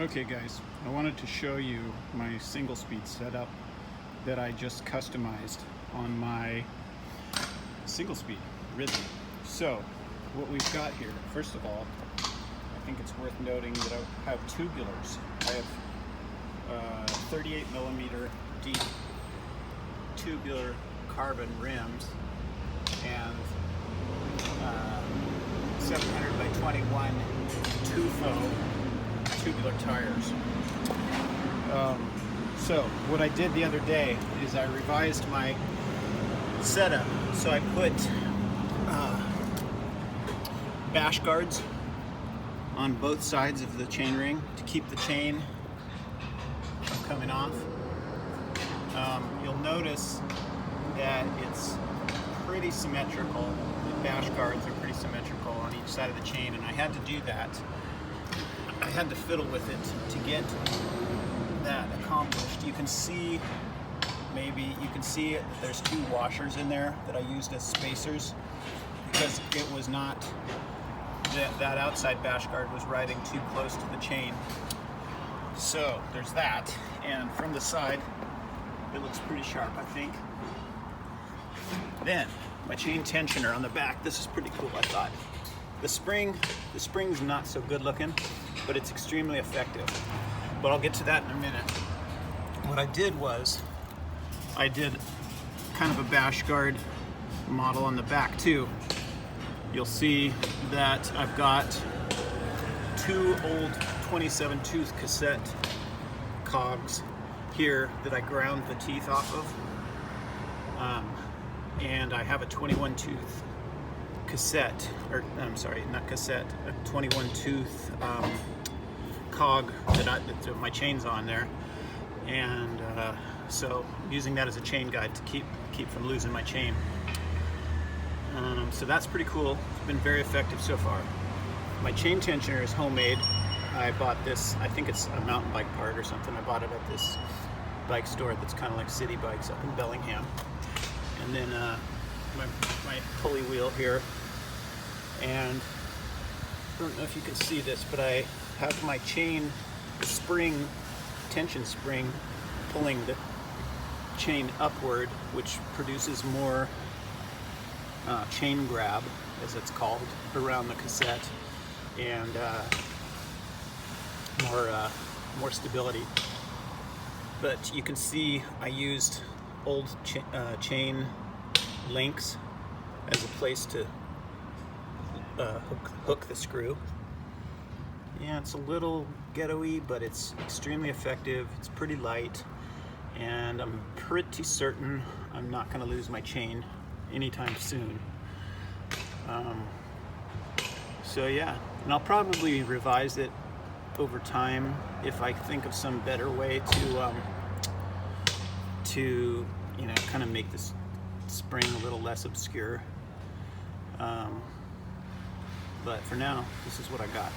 Okay guys, I wanted to show you my single speed setup that I just customized on my single speed Ridley. So what we've got here, first of all, I think it's worth noting that I have tubulars. I have 38 millimeter deep tubular carbon rims and 700 by 21 Tufo tubular tires. So what I did the other day is I revised my setup. So I put bash guards on both sides of the chain ring to keep the chain from coming off. You'll notice that it's pretty symmetrical. The bash guards are pretty symmetrical on each side of the chain, and I had to do that. I had to fiddle with it to get that accomplished. You can see, that there's two washers in there that I used as spacers because it was not, that outside bash guard was riding too close to the chain. So there's that, and from the side it looks pretty sharp, I think. Then my chain tensioner on the back, this is pretty cool, I thought. The spring's not so good looking, but it's extremely effective. But I'll get to that in a minute. What I did was, I did kind of a bash guard model on the back too. You'll see that I've got two old 27 tooth cassette cogs here that I ground the teeth off of. And I have a 21 tooth cassette, or I'm sorry, not cassette, a 21 tooth cog that my chain's on there, and so I'm using that as a chain guide to keep from losing my chain. So that's pretty cool. It's been very effective so far. My chain tensioner is homemade. I bought this, I think it's a mountain bike part or something. I bought it at this bike store that's kind of like City Bikes up in Bellingham. And then my pulley wheel here, and I don't know if you can see this, but I have my chain, the spring, tension spring, pulling the chain upward, which produces more chain grab, as it's called, around the cassette, and more stability. But you can see I used old chain links as a place to hook the screw. Yeah, it's a little ghetto-y, but it's extremely effective. It's pretty light, and I'm pretty certain I'm not going to lose my chain anytime soon. So yeah, and I'll probably revise it over time if I think of some better way to kind of make this spring a little less obscure. But for now, this is what I got.